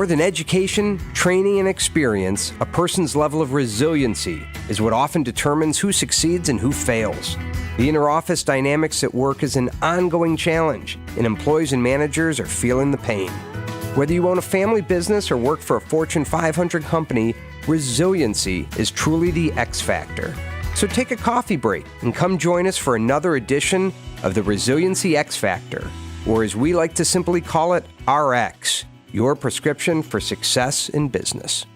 More than education, training, and experience, a person's level of resiliency is what often determines who succeeds and who fails. The inter-office dynamics at work is an ongoing challenge, and employees and managers are feeling the pain. Whether you own a family business or work for a Fortune 500 company, resiliency is truly the X factor. So take a coffee break and come join us for another edition of the Resiliency X Factor, or as we like to simply call it, RX, your prescription for success in business.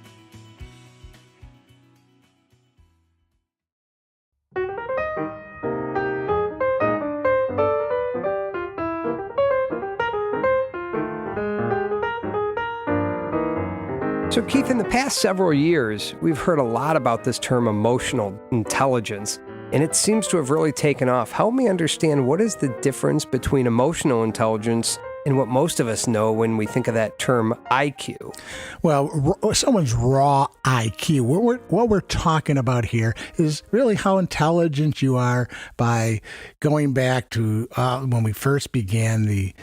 So Keith, in the past several years, we've heard a lot about this term emotional intelligence, and it seems to have really taken off. Help me understand, what is the difference between emotional intelligence and what most of us know when we think of that term IQ? Well, someone's raw IQ. What we're talking about here is really how intelligent you are by going back to when we first began the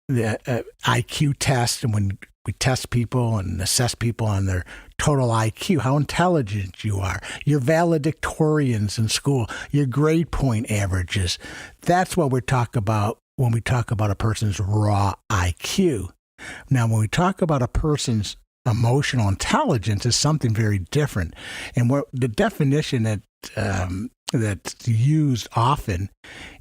IQ test, and when we test people and assess people on their total IQ, how intelligent you are, your valedictorians in school, your grade point averages. That's what we're talking about when we talk about a person's raw IQ. Now, when we talk about a person's emotional intelligence, is something very different. And what the definition that's used often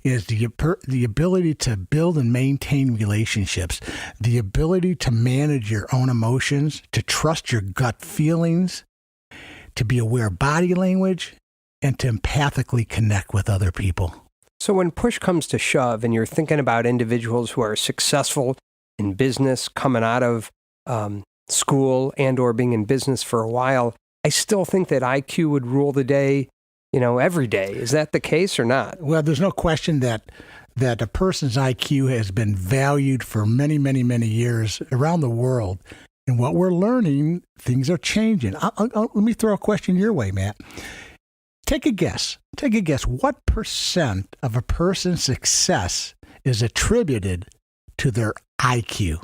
is the ability to build and maintain relationships, the ability to manage your own emotions, to trust your gut feelings, to be aware of body language, and to empathically connect with other people. So when push comes to shove and you're thinking about individuals who are successful in business, coming out of school and or being in business for a while, I still think that IQ would rule the day, every day. Is that the case or not? Well, there's no question that a person's IQ has been valued for many, many, many years around the world. And what we're learning, things are changing. Let me throw a question your way, Matt. Take a guess. What percent of a person's success is attributed to their IQ?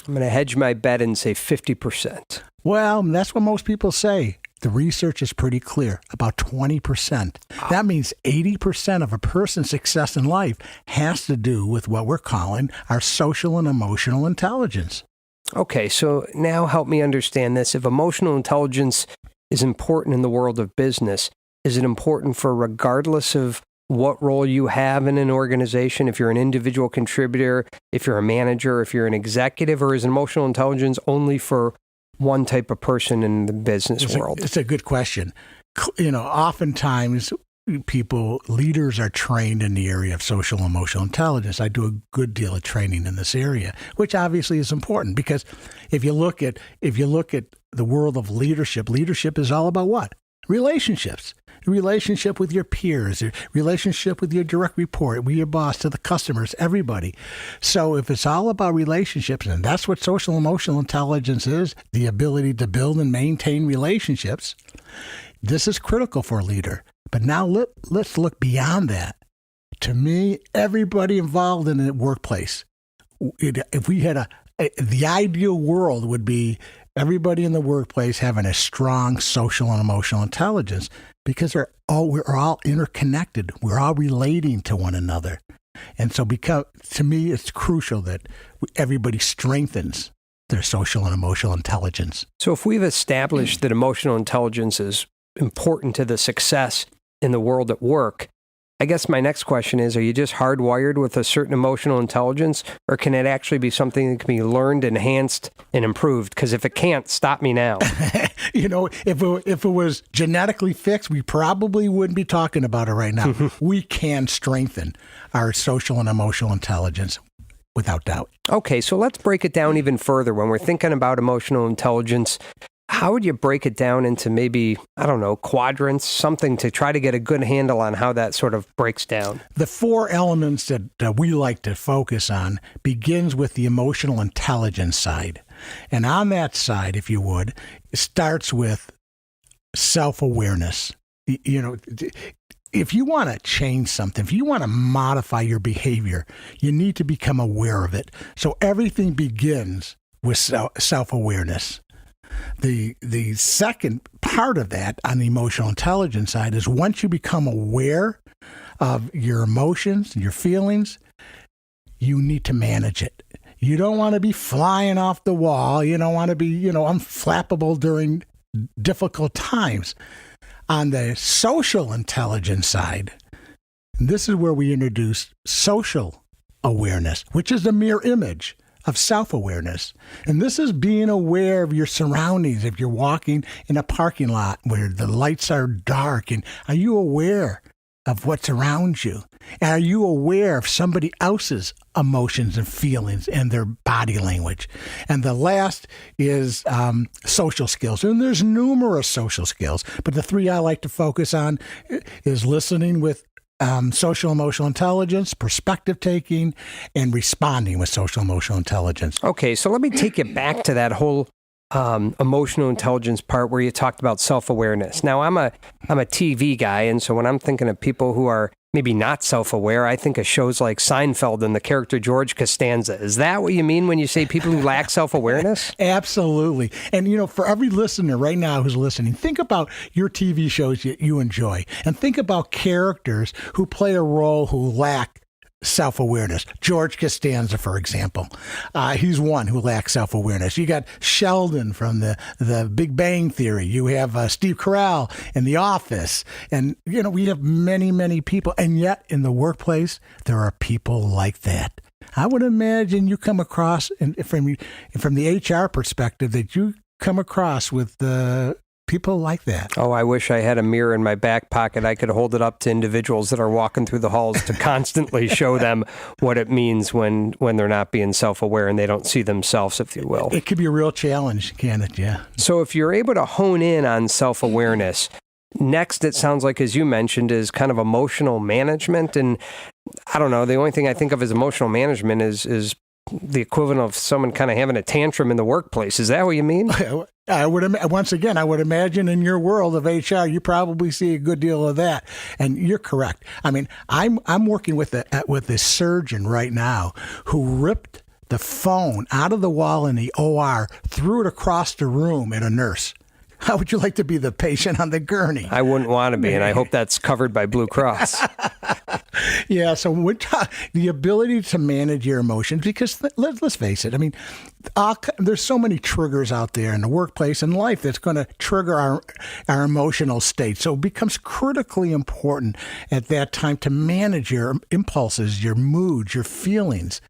I'm going to hedge my bet and say 50%. Well, that's what most people say. The research is pretty clear, about 20%. That means 80% of a person's success in life has to do with what we're calling our social and emotional intelligence. Okay, so now help me understand this. If emotional intelligence is important in the world of business, is it important for regardless of what role you have in an organization? If you're an individual contributor, if you're a manager, if you're an executive, or is emotional intelligence only for one type of person in the business world? It's a good question. Oftentimes leaders are trained in the area of social and emotional intelligence. I do a good deal of training in this area, which obviously is important because if you look at the world of leadership is all about what? Relationships. Relationship with your peers, your relationship with your direct report, with your boss, to the customers, everybody. So if it's all about relationships, and that's what social emotional intelligence is, the ability to build and maintain relationships, this is critical for a leader. But now let's look beyond that. To me, everybody involved in the workplace, if we had the ideal world would be everybody in the workplace having a strong social and emotional intelligence, because we're all interconnected. We're all relating to one another. And so to me, it's crucial that everybody strengthens their social and emotional intelligence. So if we've established that emotional intelligence is important to the success in the world at work, I guess my next question is, are you just hardwired with a certain emotional intelligence, or can it actually be something that can be learned, enhanced, and improved? Because if it can't, stop me now. If it was genetically fixed, we probably wouldn't be talking about it right now. We can strengthen our social and emotional intelligence without doubt. Okay, so let's break it down even further. When we're thinking about emotional intelligence, how would you break it down into maybe, quadrants, something to try to get a good handle on how that sort of breaks down? The four elements that we like to focus on begins with the emotional intelligence side. And on that side, if you would, it starts with self-awareness. If you want to change something, if you want to modify your behavior, you need to become aware of it. So everything begins with self-awareness. The second part of that on the emotional intelligence side is once you become aware of your emotions, your feelings, you need to manage it. You don't want to be flying off the wall. You don't want to be, unflappable during difficult times. On the social intelligence side, this is where we introduce social awareness, which is a mirror image of self-awareness. And this is being aware of your surroundings. If you're walking in a parking lot where the lights are dark, and are you aware of what's around you? And are you aware of somebody else's emotions and feelings and their body language? And the last is social skills. And there's numerous social skills, but the three I like to focus on is listening with social emotional intelligence, perspective taking, and responding with social emotional intelligence. Okay, so let me take you back to that whole emotional intelligence part where you talked about self-awareness. Now, I'm a TV guy, and so when I'm thinking of people who are maybe not self-aware, I think of shows like Seinfeld and the character George Costanza. Is that what you mean when you say people who lack self-awareness? Absolutely. And, for every listener right now who's listening, think about your TV shows that you enjoy, and think about characters who play a role who lack self-awareness. George Costanza, for example, he's one who lacks self-awareness. You got Sheldon from the Big Bang Theory. You have Steve Carell in The Office, and we have many, many people. And yet, in the workplace, there are people like that. I would imagine you come across, and from the HR perspective, that you come across with people like that. Oh, I wish I had a mirror in my back pocket. I could hold it up to individuals that are walking through the halls to constantly show them what it means when they're not being self-aware and they don't see themselves, if you will. It could be a real challenge, can it? Yeah. So if you're able to hone in on self-awareness, next, it sounds like, as you mentioned, is kind of emotional management. And I don't know, the only thing I think of as emotional management is the equivalent of someone kind of having a tantrum in the workplace. Is that what you mean? I would imagine in your world of HR, you probably see a good deal of that, and you're correct. I mean, I'm working with a surgeon right now who ripped the phone out of the wall in the OR, threw it across the room at a nurse. How would you like to be the patient on the gurney? I wouldn't want to be, and I hope that's covered by Blue Cross. Yeah, so the ability to manage your emotions, because let's face it, I mean, there's so many triggers out there in the workplace and life that's going to trigger our emotional state. So it becomes critically important at that time to manage your impulses, your moods, your feelings.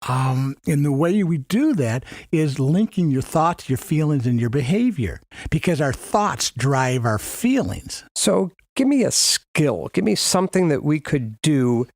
And the way we do that is linking your thoughts, your feelings, and your behavior, because our thoughts drive our feelings. So give me a skill. Give me something that we could do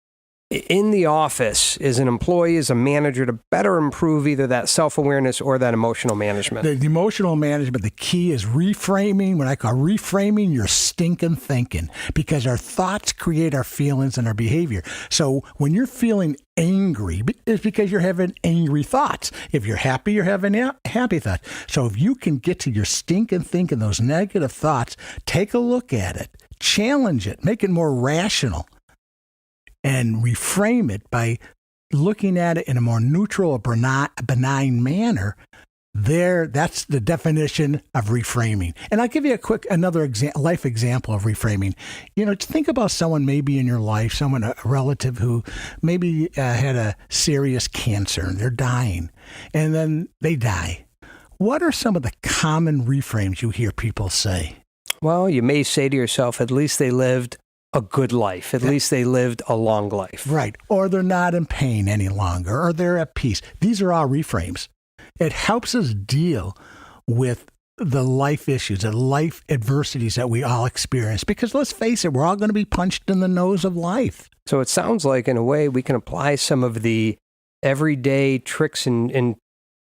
in the office as an employee, as a manager, to better improve either that self-awareness or that emotional management. The emotional management, the key is reframing, what I call reframing your stinking thinking, because our thoughts create our feelings and our behavior. So when you're feeling angry, it's because you're having angry thoughts. If you're happy, you're having happy thoughts. So if you can get to your stinking thinking, those negative thoughts, take a look at it, challenge it, make it more rational, and reframe it by looking at it in a more neutral or benign manner, that's the definition of reframing. And I'll give you another life example of reframing. Think about someone maybe in your life, a relative who maybe had a serious cancer and they're dying, and then they die. What are some of the common reframes you hear people say? Well, you may say to yourself, at least they lived a good life. At least they lived a long life. Right. Or they're not in pain any longer, or they're at peace. These are all reframes. It helps us deal with the life issues, the life adversities that we all experience. Because let's face it, we're all going to be punched in the nose of life. So it sounds like, in a way, we can apply some of the everyday tricks and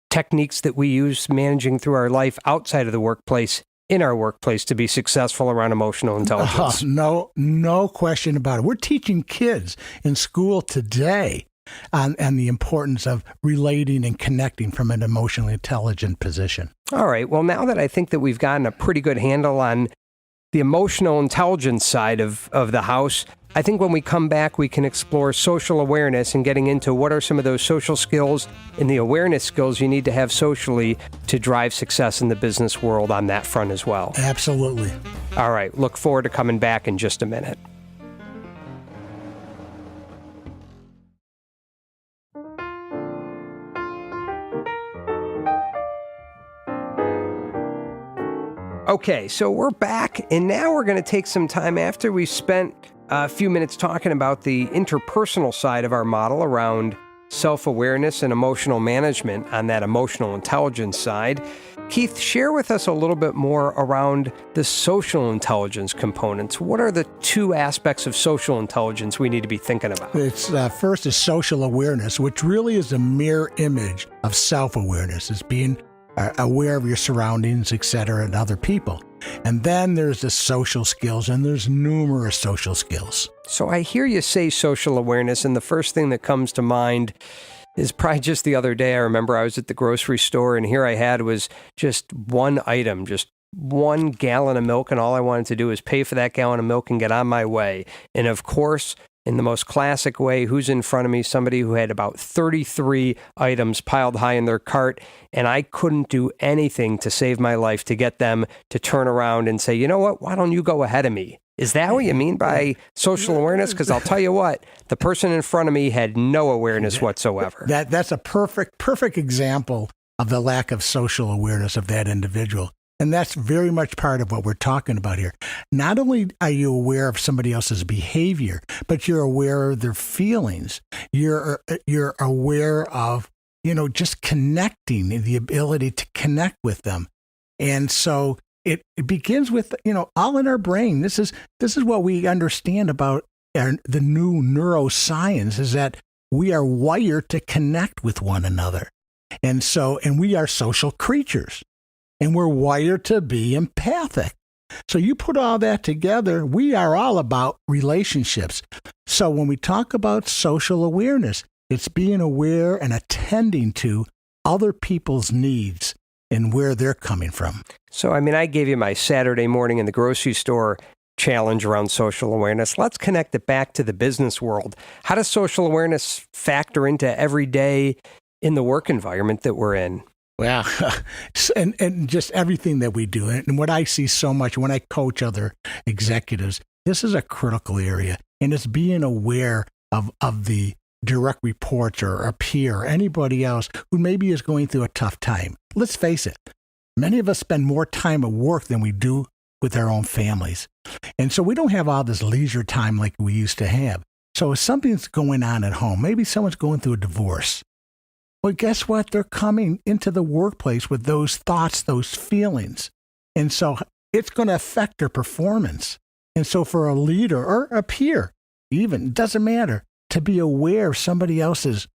techniques that we use managing through our life outside of the workplace, in our workplace, to be successful around emotional intelligence. No question about it. We're teaching kids in school today on the importance of relating and connecting from an emotionally intelligent position. All right. Well, now that I think that we've gotten a pretty good handle on the emotional intelligence side of the house, I think when we come back, we can explore social awareness and getting into what are some of those social skills and the awareness skills you need to have socially to drive success in the business world on that front as well. Absolutely. All right. Look forward to coming back in just a minute. Okay, so we're back, and now we're going to take some time after we spent a few minutes talking about the interpersonal side of our model around self-awareness and emotional management on that emotional intelligence side. Keith, share with us a little bit more around the social intelligence components. What are the two aspects of social intelligence we need to be thinking about? It's first is social awareness, which really is a mirror image of self-awareness. It's being aware of your surroundings, etc., and other people. And then there's the social skills, and there's numerous social skills. So I hear you say social awareness, and the first thing that comes to mind is probably just the other day. I remember I was at the grocery store, and here I had was just one item, just 1 gallon of milk, and all I wanted to do was pay for that gallon of milk and get on my way. And of course, in the most classic way, who's in front of me? Somebody who had about 33 items piled high in their cart, and I couldn't do anything to save my life to get them to turn around and say, you know what, why don't you go ahead of me? Is that what you mean by social awareness? Because I'll tell you what, the person in front of me had no awareness whatsoever. That's a perfect example of the lack of social awareness of that individual. And that's very much part of what we're talking about here. Not only are you aware of somebody else's behavior, but you're aware of their feelings. You're aware of, just connecting, the ability to connect with them. And so it begins with, all in our brain. This is what we understand about the new neuroscience, is that we are wired to connect with one another. And we are social creatures. And we're wired to be empathic. So you put all that together, we are all about relationships. So when we talk about social awareness, it's being aware and attending to other people's needs and where they're coming from. So, I gave you my Saturday morning in the grocery store challenge around social awareness. Let's connect it back to the business world. How does social awareness factor into every day in the work environment that we're in? Well, and just everything that we do. And what I see so much when I coach other executives, this is a critical area. And it's being aware of the direct reports or a peer or anybody else who maybe is going through a tough time. Let's face it, many of us spend more time at work than we do with our own families. And so we don't have all this leisure time like we used to have. So if something's going on at home, maybe someone's going through a divorce, well, guess what? They're coming into the workplace with those thoughts, those feelings. And so it's going to affect their performance. And so for a leader or a peer, even, it doesn't matter, to be aware of somebody else's,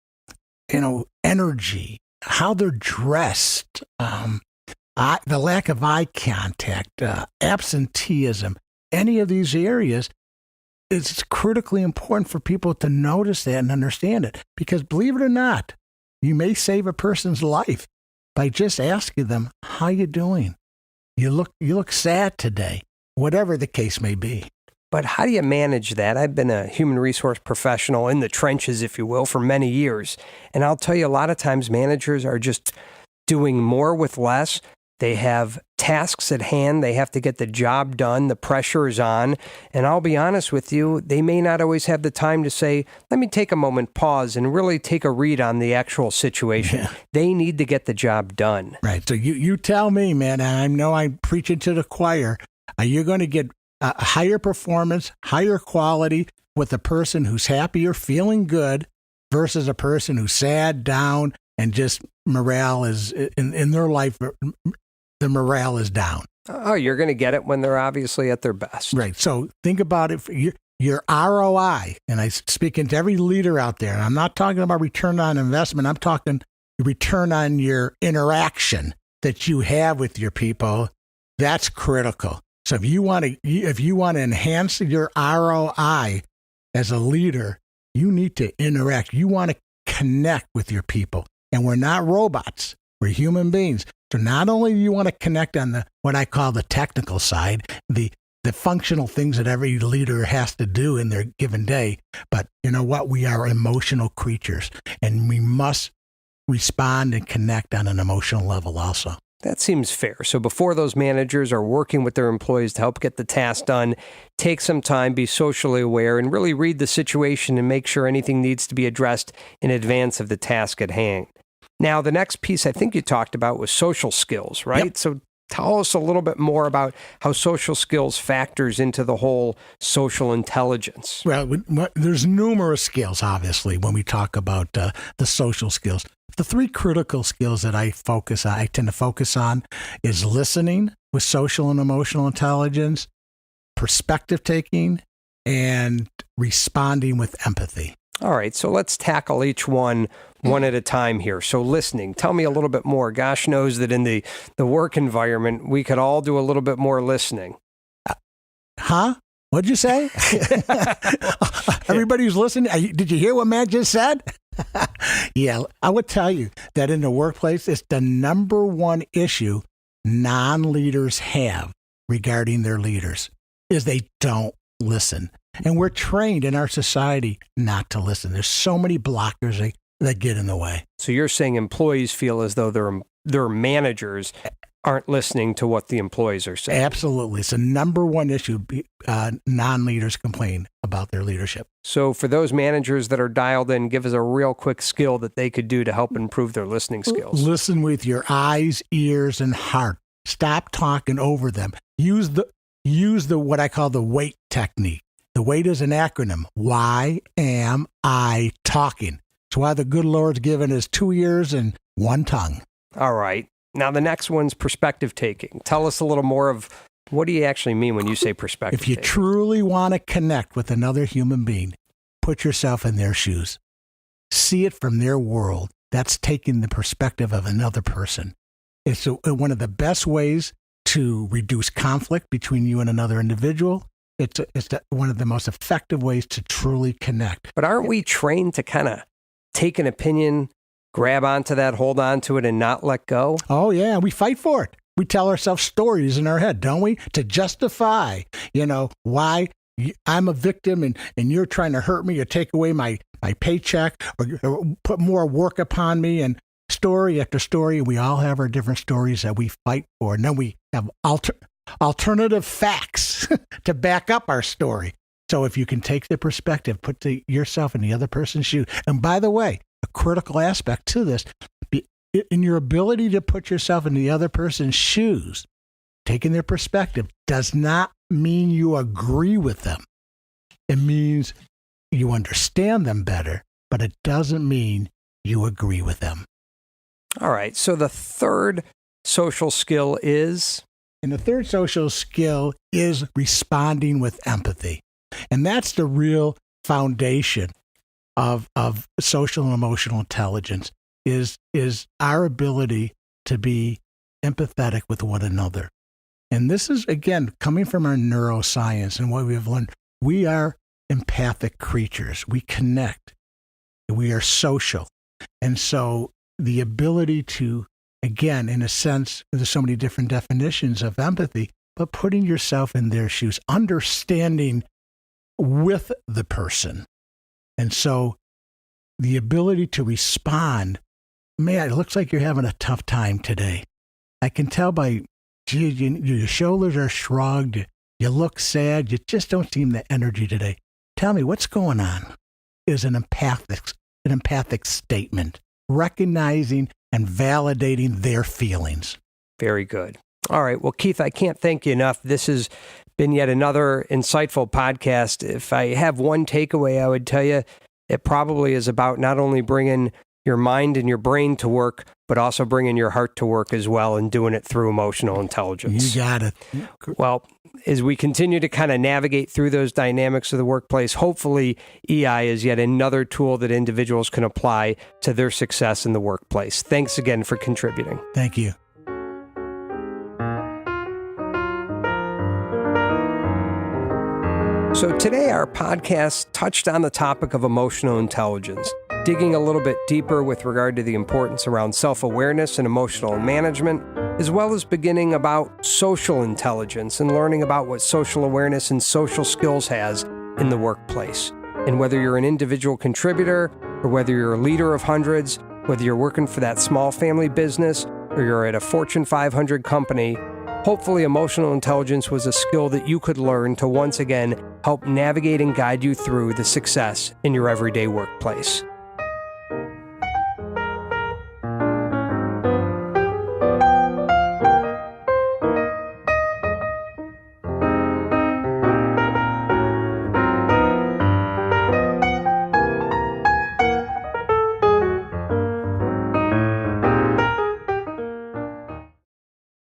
energy, how they're dressed, the lack of eye contact, absenteeism, any of these areas, it's critically important for people to notice that and understand it. Because believe it or not, you may save a person's life by just asking them, how you doing? You look sad today, whatever the case may be. But how do you manage that? I've been a human resource professional in the trenches, if you will, for many years. And I'll tell you, a lot of times managers are just doing more with less. They have tasks at hand. They have to get the job done. The pressure is on. And I'll be honest with you, they may not always have the time to say, let me take a moment, pause, and really take a read on the actual situation. Yeah. They need to get the job done. Right. So you tell me, man, and I know I'm preaching to the choir, are you going to get a higher performance, higher quality with a person who's happy or feeling good versus a person who's sad, down, and just morale is in their life, the morale is down? Oh, you're going to get it when they're obviously at their best. Right. So think about it. Your ROI, and I'm speaking to every leader out there, and I'm not talking about return on investment. I'm talking return on your interaction that you have with your people. That's critical. So if you want to enhance your ROI as a leader, you need to interact. You want to connect with your people. And we're not robots. We're human beings. So not only do you want to connect on what I call the technical side, the the functional things that every leader has to do in their given day. But you know what? We are emotional creatures, and we must respond and connect on an emotional level also. That seems fair. So before those managers are working with their employees to help get the task done, take some time, be socially aware, and really read the situation and make sure anything needs to be addressed in advance of the task at hand. Now, the next piece I think you talked about was social skills, right? Yep. So tell us a little bit more about how social skills factors into the whole social intelligence. Well, there's numerous skills, obviously, when we talk about the social skills. The three critical skills that I tend to focus on is listening with social and emotional intelligence, perspective taking, and responding with empathy. All right, so let's tackle each one at a time here. So listening, tell me a little bit more. Gosh knows that in the work environment, we could all do a little bit more listening. Huh? What'd you say? Everybody who's listening, did you hear what Matt just said? Yeah, I would tell you that in the workplace, it's the number one issue non-leaders have regarding their leaders is they don't listen. And we're trained in our society not to listen. There's so many blockers that get in the way. So you're saying employees feel as though their managers aren't listening to what the employees are saying. Absolutely. It's the number one issue non-leaders complain about their leadership. So for those managers that are dialed in, give us a real quick skill that they could do to help improve their listening skills. Listen with your eyes, ears, and heart. Stop talking over them. Use the what I call the WAIT technique. The WAIT is an acronym. Why am I talking? It's why the good Lord's given us 2 ears and 1 tongue. All right. Now, the next one's perspective taking. Tell us a little more of what do you actually mean when you say perspective taking? If you truly want to connect with another human being, put yourself in their shoes. See it from their world. That's taking the perspective of another person. It's one of the best ways to reduce conflict between you and another individual. It's one of the most effective ways to truly connect. But aren't we trained to kind of take an opinion, grab onto that, hold on to it, and not let go? Oh, yeah. We fight for it. We tell ourselves stories in our head, don't we? To justify, why I'm a victim and you're trying to hurt me or take away my paycheck or put more work upon me. And story after story, we all have our different stories that we fight for. And then we have alternative facts to back up our story. So if you can take the perspective, put yourself in the other person's shoes. And by the way, a critical aspect to this, in your ability to put yourself in the other person's shoes, taking their perspective does not mean you agree with them. It means you understand them better, but it doesn't mean you agree with them. All right. So the third social skill is? And the third social skill is responding with empathy. And that's the real foundation of social and emotional intelligence is our ability to be empathetic with one another. And this is, again, coming from our neuroscience and what we've learned. We are empathic creatures. We connect. We are social. And so the ability to, again, in a sense, there's so many different definitions of empathy, but putting yourself in their shoes, understanding with the person. And so the ability to respond, man, it looks like you're having a tough time today. I can tell by, your shoulders are shrugged, you look sad, you just don't seem the energy today. Tell me what's going on is an empathic statement, recognizing and validating their feelings. Very good. All right. Well, Keith, I can't thank you enough. This has been yet another insightful podcast. If I have one takeaway, I would tell you it probably is about not only bringing your mind and your brain to work, but also bringing your heart to work as well and doing it through emotional intelligence. You got it. Well, as we continue to kind of navigate through those dynamics of the workplace, hopefully EI is yet another tool that individuals can apply to their success in the workplace. Thanks again for contributing. Thank you. So today our podcast touched on the topic of emotional intelligence, digging a little bit deeper with regard to the importance around self-awareness and emotional management, as well as beginning about social intelligence and learning about what social awareness and social skills has in the workplace. And whether you're an individual contributor or whether you're a leader of hundreds, whether you're working for that small family business or you're at a Fortune 500 company, hopefully emotional intelligence was a skill that you could learn to once again help navigate and guide you through the success in your everyday workplace.